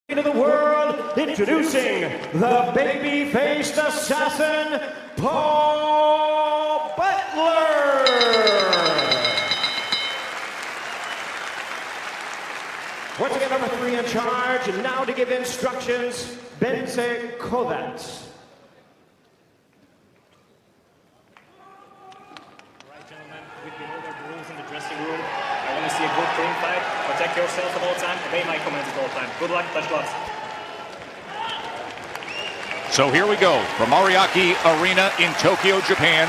To the world, introducing the baby-faced assassin, Paul Butler. Once again, number 3 in charge, and now to give instructions, Benze Kovacs. Right, gentlemen, we've been over the rules in the dressing room. I want to see a good ring fight. Protect yourself at all times. Obey my commands at all times. Good luck. Touch gloves. So here we go from Ariake Arena in Tokyo, Japan.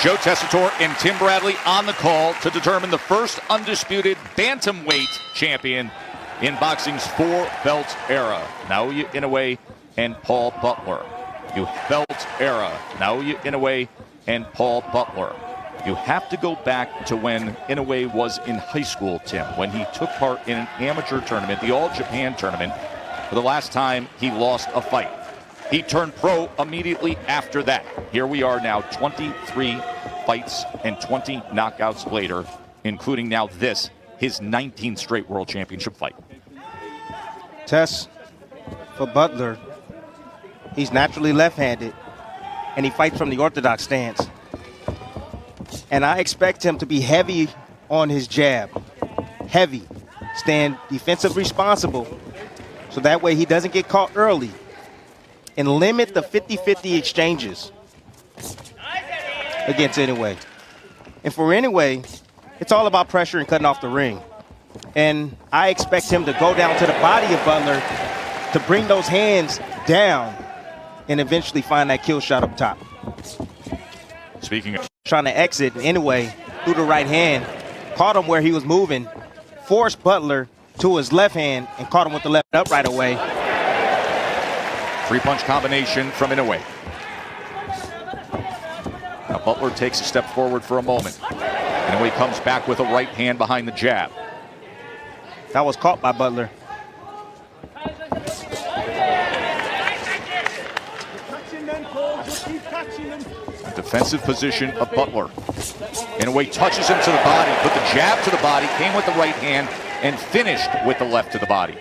Joe Tessitore and Tim Bradley on the call to determine the first undisputed bantamweight champion in boxing's 4-belt era. Naoya Inoue and Paul Butler. You belt era. Naoya Inoue and Paul Butler. You have to go back to when Inoue was in high school, Tim, when he took part in an amateur tournament, the All Japan tournament, for the last time he lost a fight. He turned pro immediately after that. Here we are now, 23 fights and 20 knockouts later, including now this, his 19th straight world championship fight. Tess, for Butler, he's naturally left-handed, and he fights from the orthodox stance. And I expect him to be heavy on his jab. Heavy. Stand defensive responsible, so that way he doesn't get caught early. And limit the 50-50 exchanges against Inoue. And for Inoue, it's all about pressure and cutting off the ring. And I expect him to go down to the body of Butler to bring those hands down and eventually find that kill shot up top. Speaking of trying to exit, Inoue through the right hand, caught him where he was moving, forced Butler to his left hand and caught him with the left up right away. 3-punch combination from Inoue. Now Butler takes a step forward for a moment. Inoue comes back with a right hand behind the jab. That was caught by Butler. Defensive position of Butler. Inoue touches him to the body, put the jab to the body, came with the right hand, and finished with the left to the body.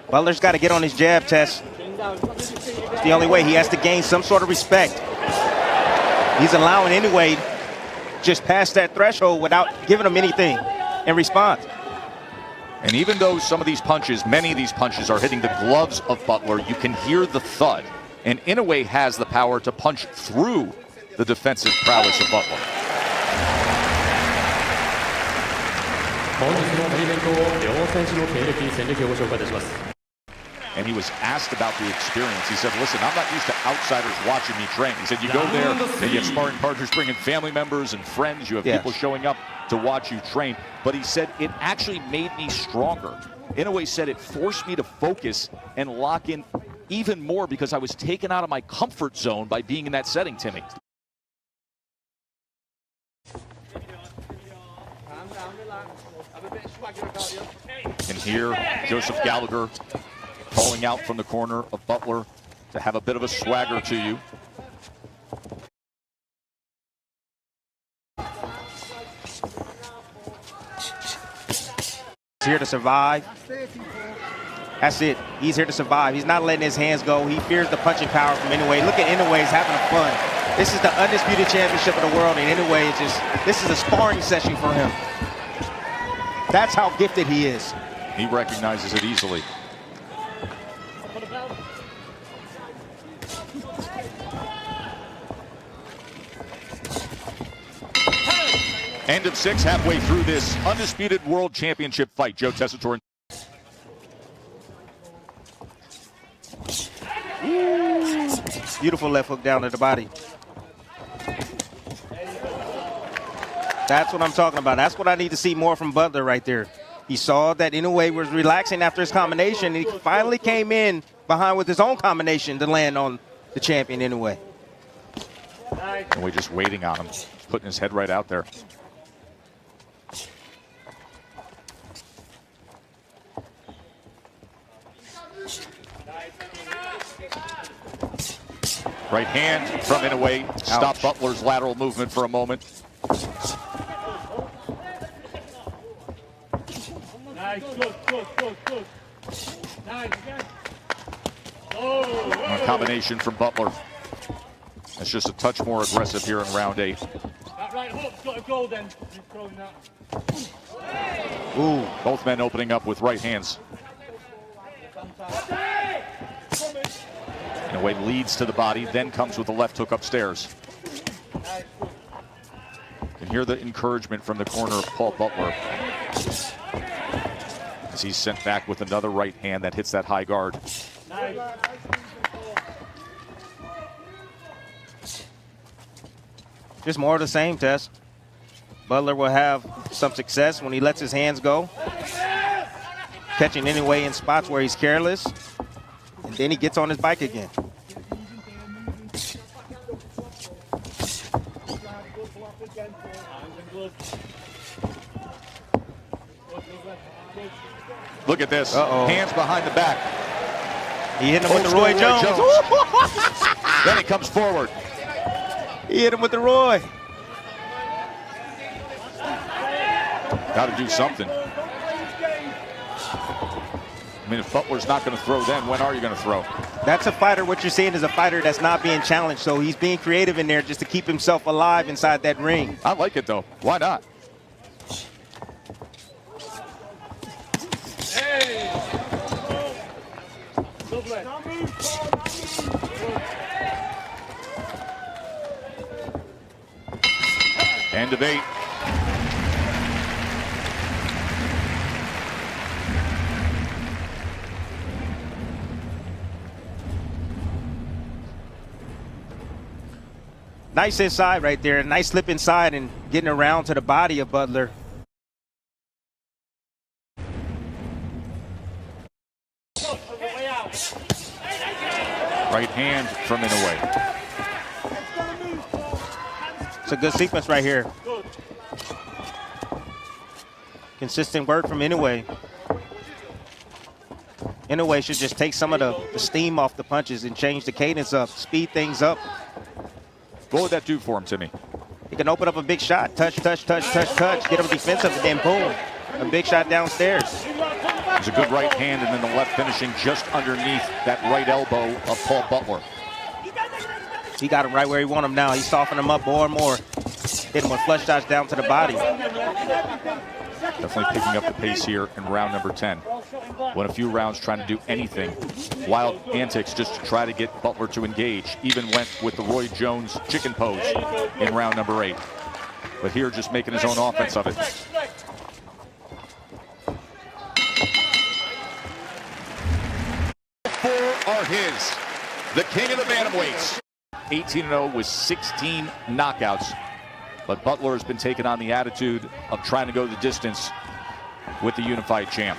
Butler's got to get on his jab, Tess. It's the only way. He has to gain some sort of respect. He's allowing Inoue just past that threshold without giving him anything in response. And even though some of these punches, many of these punches are hitting the gloves of Butler, you can hear the thud. And Inoue has the power to punch through the defensive prowess of Butler. And he was asked about the experience. He said, listen, I'm not used to outsiders watching me train. He said, you go there, and you have sparring partners bringing family members and friends. You have people showing up to watch you train. But he said, it actually made me stronger. Inoue said it forced me to focus and lock in even more because I was taken out of my comfort zone by being in that setting, Timmy. And here, Joseph Gallagher calling out from the corner of Butler to have a bit of a swagger to you. He's here to survive. That's it. He's here to survive. He's not letting his hands go. He fears the punching power from Inoue. Look at Inoue. He's having fun. This is the undisputed championship of the world, and Inoue is just, this is a sparring session for him. That's how gifted he is. He recognizes it easily. End of 6, halfway through this undisputed world championship fight. Joe Tessitore. Beautiful left hook down to the body. That's what I'm talking about. That's what I need to see more from Butler right there. He saw that Inoue was relaxing after his combination, and he finally came in behind with his own combination to land on the champion Inoue. Inoue just waiting on him, putting his head right out there. Right hand from Inoue. Stop Butler's lateral movement for a moment. Nice, good. A combination from Butler. It's just a touch more aggressive here in round 8. That right hook's got to go then. You're throwing that. Ooh, both men opening up with right hands. Inoue leads to the body, then comes with the left hook upstairs. You can hear the encouragement from the corner of Paul Butler as he's sent back with another right hand that hits that high guard. Just more of the same, Tess. Butler will have some success when he lets his hands go, catching Inoue in spots where he's careless, and then he gets on his bike again. Look at this. Hands behind the back. He hit him with the Roy Jones. Then he comes forward. He hit him with the Roy. Got to do something. I mean, if Butler's not going to throw then, when are you going to throw? That's a fighter. What you're seeing is a fighter that's not being challenged, so he's being creative in there just to keep himself alive inside that ring. I like it, though. Why not? End of 8. Nice inside right there. Nice slip inside and getting around to the body of Butler. Right hand from Inoue. It's a good sequence right here. Consistent work from Inoue. Inoue should just take some of the steam off the punches and change the cadence up, speed things up. What would that do for him, Timmy? He can open up a big shot. Touch, touch, touch, touch, touch. Get him defensive, and then boom. A big shot downstairs. It's a good right hand, and then the left finishing just underneath that right elbow of Paul Butler. He got him right where he want him now. He's softening him up more and more. Hit him with flush shots down to the body. Definitely picking up the pace here in round number 10. Won a few rounds trying to do anything. Wild antics just to try to get Butler to engage. Even went with the Roy Jones chicken pose in round number 8. But here just making his own offense of it. Four are his. The king of the bantamweights. 18-0 with 16 knockouts. But Butler has been taking on the attitude of trying to go the distance with the unified champ.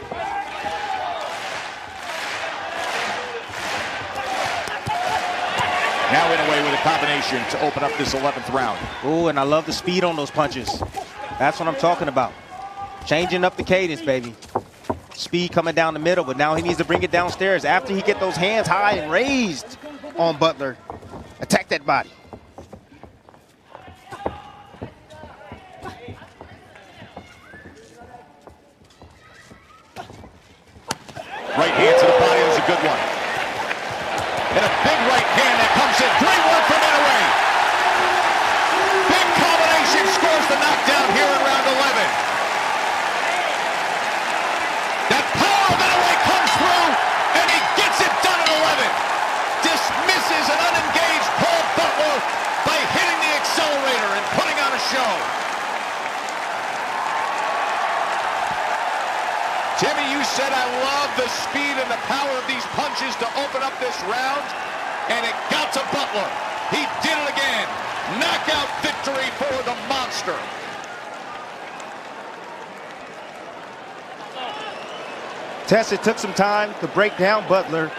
Now Inoue with a combination to open up this 11th round. Ooh, and I love the speed on those punches. That's what I'm talking about. Changing up the cadence, baby. Speed coming down the middle, but now he needs to bring it downstairs. After he get those hands high and raised on Butler, attack that body. Right hand to the body, that was a good one. And a big right hand that comes in. Great work from Inoue. Big combination scores the knockdown here in round 11. That power of Inoue comes through, and he gets it done at 11. Dismisses an unengaged Paul Butler by hitting the accelerator and putting on a show. Timmy, you said I love the speed and the power of these punches to open up this round, and it got to Butler. He did it again. Knockout victory for the monster. Tess, it took some time to break down Butler,